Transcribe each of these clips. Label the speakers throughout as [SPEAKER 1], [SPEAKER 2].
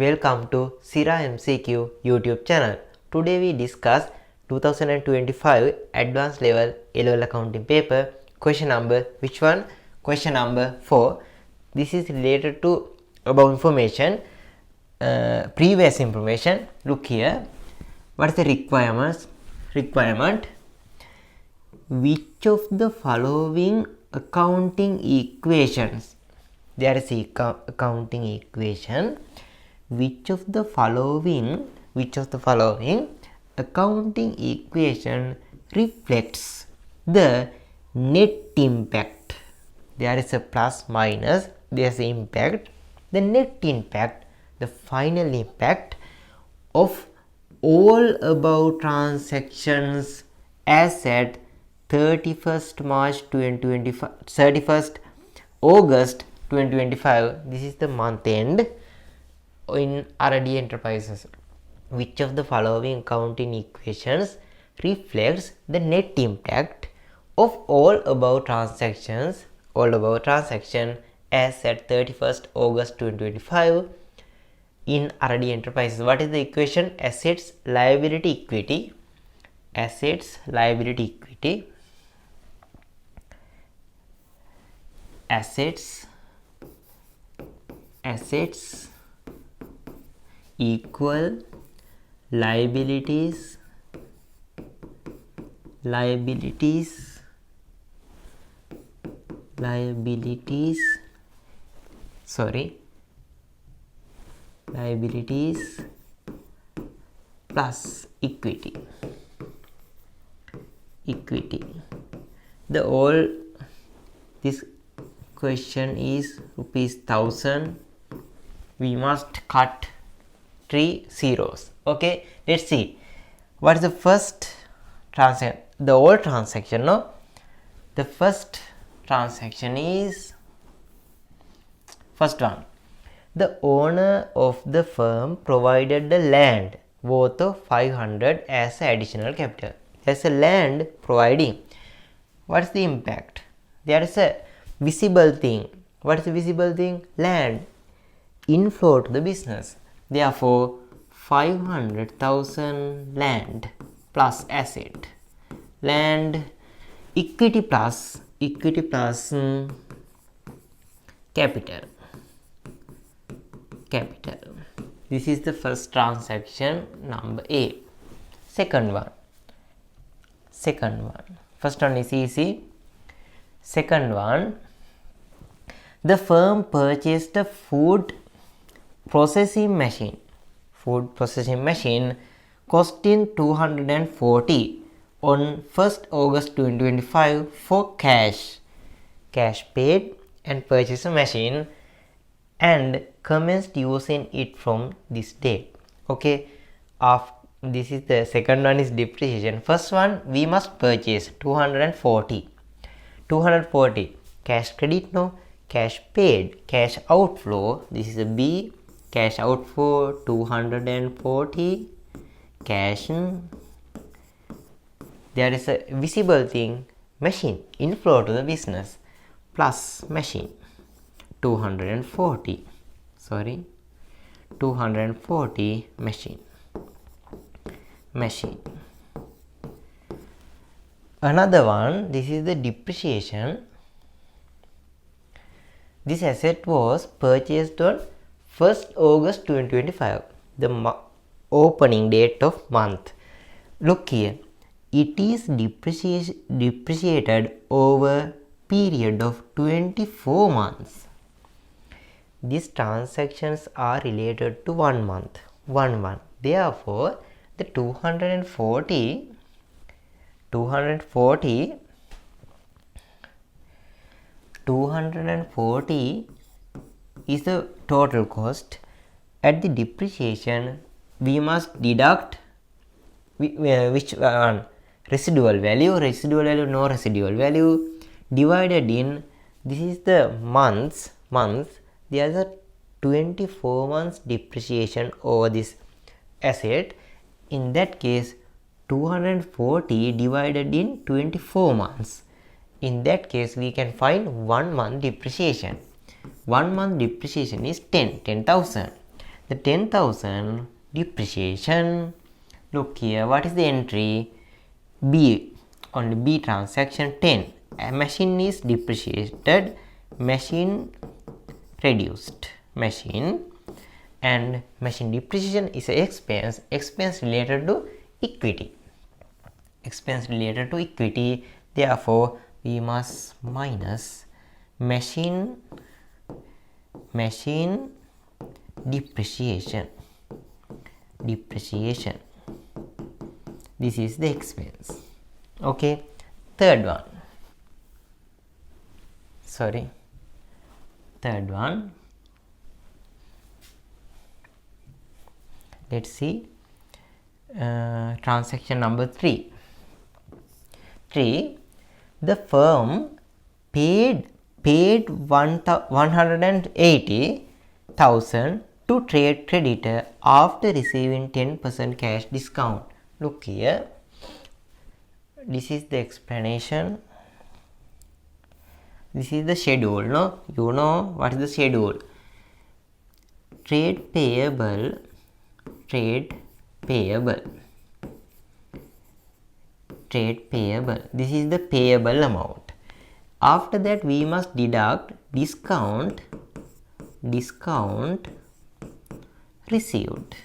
[SPEAKER 1] Welcome to SIRA MCQ YouTube channel. Today we discuss 2025 Advanced Level A-Level Accounting paper. Question number, which one? Question number 4. This is related to about information, previous information. Look here. What is the requirements? Requirement. Which of the following accounting equations? There is accounting equation. Which of the following accounting equation reflects the net impact? There is a plus minus, there is impact, the net impact, the final impact of all above transactions as at 31st March 2025, 31st August 2025. This is the month end in R&D enterprises. Which of the following accounting equations reflects the net impact of all above transactions as at 31st August 2025 in R&D enterprises? What is the equation? Assets, liability, equity. Assets, liability, equity. Assets equal liabilities plus equity. The all this question is ₹1,000. We must cut 3 zeros. Okay, let's see what is the first transaction. The old transaction, no? The first transaction is first one. The owner of the firm provided the land worth of 500 as additional capital. There's a land providing. What's the impact? There is a visible thing. What is the visible thing? Land. Inflow to the business. Therefore, 500,000 land plus asset. Land, equity plus capital. This is the first transaction, number A. Second one. First one is easy. Second one. The firm purchased a food processing machine costing 240 on 1st August 2025 for cash paid and purchased a machine and commenced using it from this date. Okay, this is the second one is depreciation. First one, we must purchase 240 cash credit, no, cash paid, cash outflow. This is a B. Cash outflow 240, cash. There is a visible thing, machine, inflow to the business plus machine 240 machine. Another one, this is the depreciation. This asset was purchased on 1st August 2025, the opening date of month. Look here, it is depreciated over period of 24 months. These transactions are related to 1 month. Therefore, the 240 is the total cost. At the depreciation, we must deduct which one? Residual value, no residual value, divided in, this is the months. There is a 24 months depreciation over this asset. In that case, 240 divided in 24 months. In that case, we can find 1 month depreciation. 1 month depreciation is 10,000. the 10,000 depreciation. Look here, what is the entry? B, only B transaction 10. A machine is depreciated, machine reduced, machine, and machine depreciation is an expense related to equity. Expense related to equity, therefore we must minus machine depreciation. This is the expense. Okay, third one. Let's see, transaction number 3. The firm paid 180,000 to trade creditor after receiving 10% cash discount. Look here, this is the explanation. This is the schedule, no? You know what is the schedule? Trade payable. This is the payable amount. After that we must deduct discount received.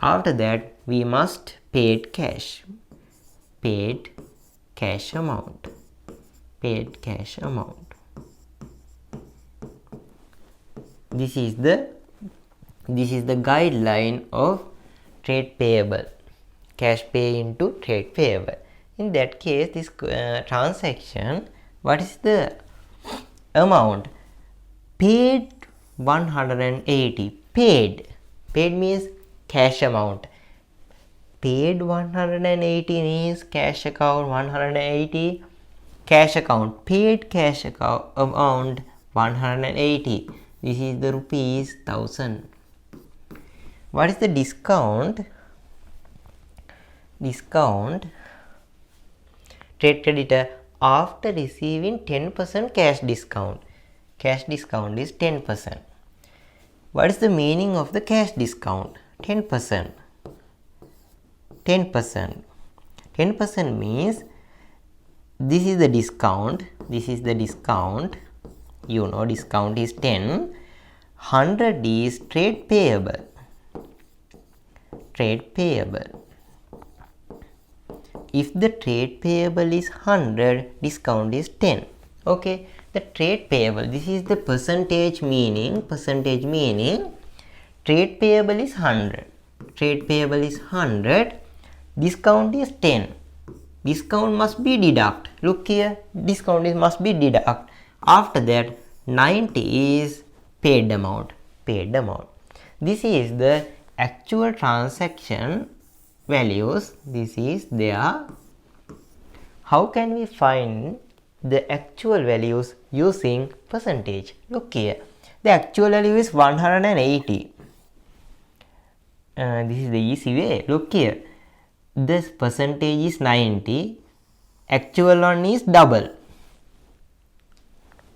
[SPEAKER 1] After that we must paid cash amount. This is the guideline of trade payable, cash pay into trade payable. In that case, this transaction, what is the amount? Paid 180. Paid means cash amount. Paid 180 means cash account 180. Cash account, paid cash account amount 180. This is the rupees 1000. What is the discount? Trade creditor after receiving 10% cash discount. Cash discount is 10%. What is the meaning of the cash discount? 10%. 10% means this is the discount. You know, discount is 10. 100 is trade payable. If the trade payable is 100, discount is 10. Okay, the trade payable, this is the percentage meaning. Trade payable is 100. Discount is 10. Discount must be deduct. Look here, discount must be deduct. After that 90 is paid amount. This is the actual transaction values. This is there. How can we find the actual values using percentage? Look here, the actual value is 180. This is the easy way. Look here, this percentage is 90, actual one is double.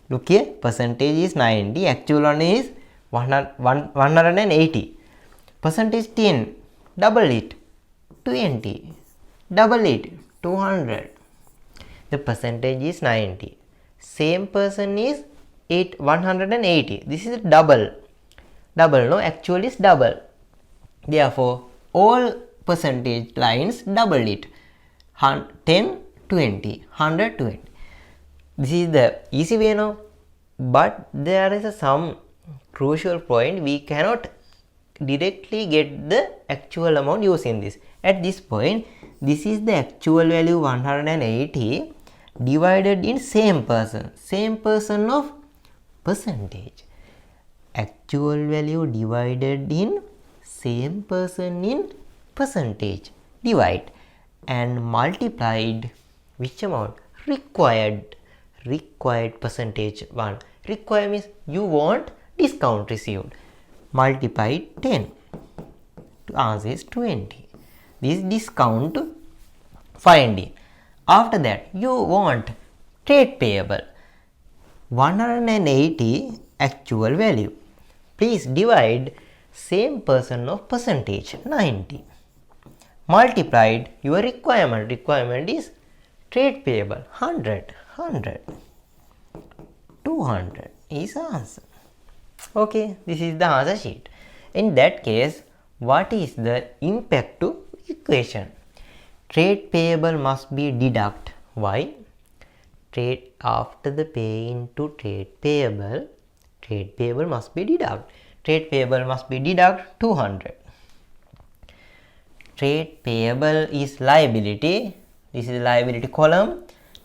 [SPEAKER 1] Look here, percentage is 90, actual one is 180. Percentage 10, double it, 20, double it, 200. The percentage is 90. Same person is 180. This is double. No, actual is double. Therefore, all percentage lines double it. 10, 20, 100, 20. This is the easy way now. But there is some crucial point. We cannot directly get the actual amount using this. At this point, this is the actual value 180 divided in same person of percentage. Actual value divided in same person in percentage. Divide and multiplied which amount? Required percentage 1. Require means you want discount received. Multiply 10. To answer is 20. This discount finding. After that you want trade payable. 180 actual value. Please divide same person of percentage 90. Multiplied your requirement. Requirement is trade payable 100. 200 is the answer. Okay, this is the answer sheet. In that case, what is the impact to equation? Trade payable must be deduct. Why? Trade after the pay into trade payable must be deduct. Trade payable must be deduct 200. Trade payable is liability. This is the liability column.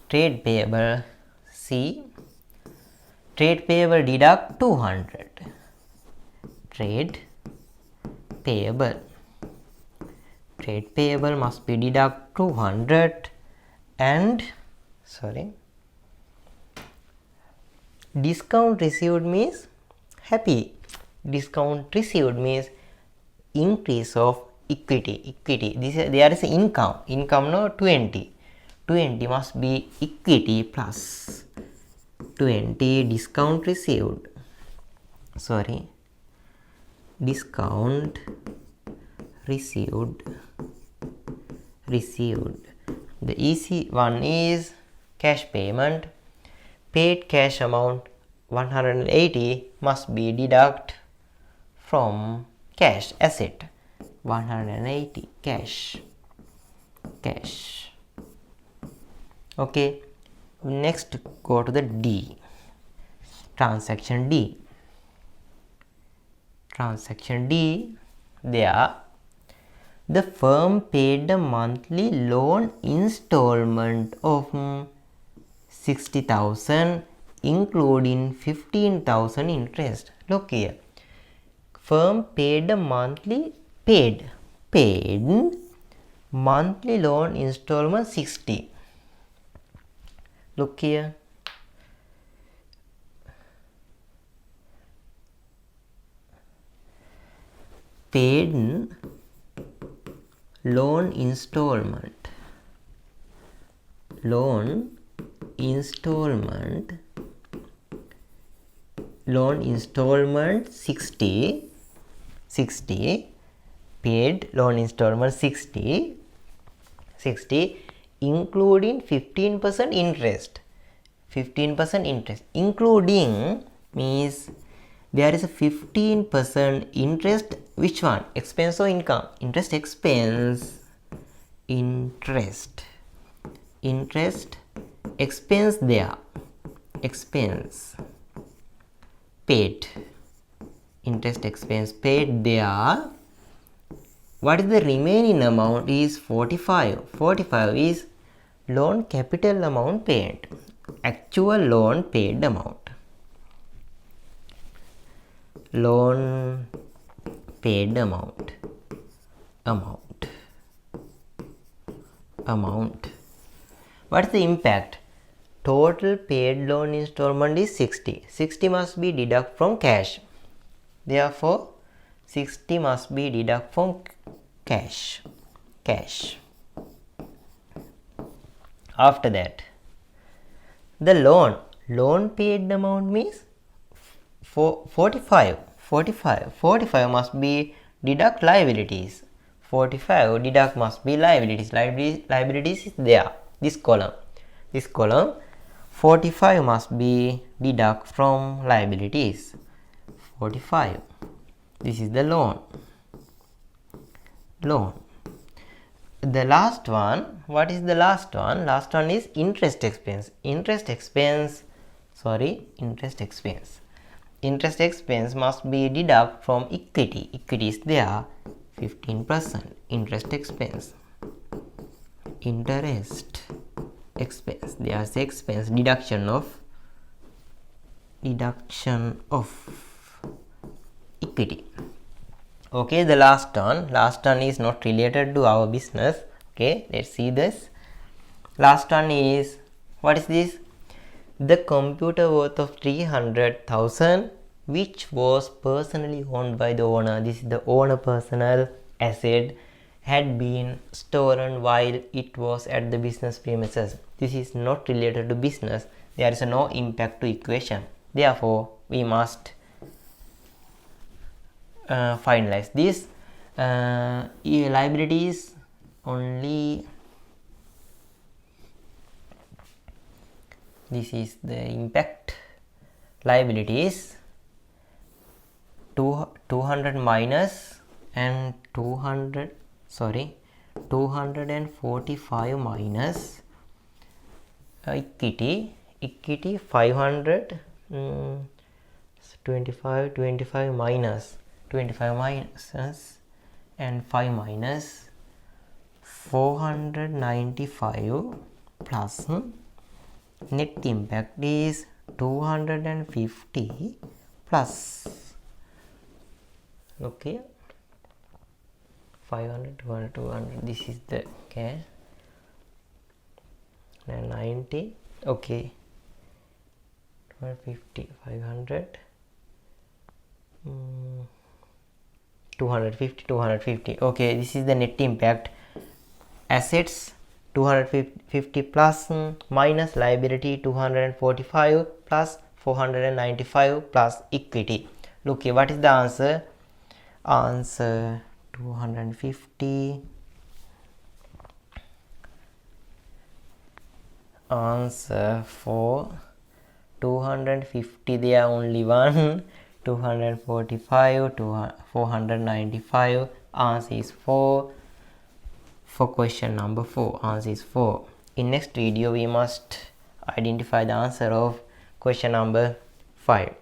[SPEAKER 1] Trade payable C. Trade payable deduct 200. Trade payable must be deduct 200 and discount received means happy. Discount received means increase of equity. There is income no 20 must be equity plus 20 discount received. Discount received. The easy one is cash payment. Paid cash amount 180 must be deduct from cash asset. 180 cash. Okay, next go to the D. Transaction D. There the firm paid a monthly loan installment of 60,000 including 15,000 interest. Look here, firm paid a monthly monthly loan installment 60. Look here, paid loan installment 60 paid loan installment 60 including 15% interest. Including means there is a 15% interest. Which one? Expense or income? Interest expense there. Expense paid. Interest expense paid there. What is the remaining amount is 45. 45 is loan capital amount paid. Actual loan paid amount. Loan paid amount. What is the impact? Total paid loan installment is 60. 60 must be deduct from cash. Therefore, 60 must be deduct from cash. After that, the loan paid amount means 45 must be deduct liabilities. 45 deduct must be liabilities. Liabilities is there, this column 45 must be deduct from liabilities. 45, this is the loan. The last one, what is the last one? Last one is interest expense. Interest expense must be deduct from equity. Equity is there, 15%. Interest expense. There is expense deduction of equity. Okay, the last one is not related to our business. Okay, let's see this. Last one is, what is this? The computer worth of 300,000 which was personally owned by the owner. This is the owner personal asset, had been stolen while it was at the business premises. This is not related to business. There is no impact to equation. Therefore, we must finalize this. Liabilities only, this is the impact. Liabilities 200 minus and 245 minus equity 500, 25 minus and 5 minus 495 plus net impact is 250 plus, okay, 500, 200, this is the cash, and 90, okay, 250, 500, 250, okay, this is the net impact. Assets 250 plus minus liability 245 plus 495 plus equity. Look here, what is the answer? Answer 250. Answer for 250, there are only one. 245 to 495. Answer is 4. For question number 4, answer is 4. In next video we must identify the answer of question number 5.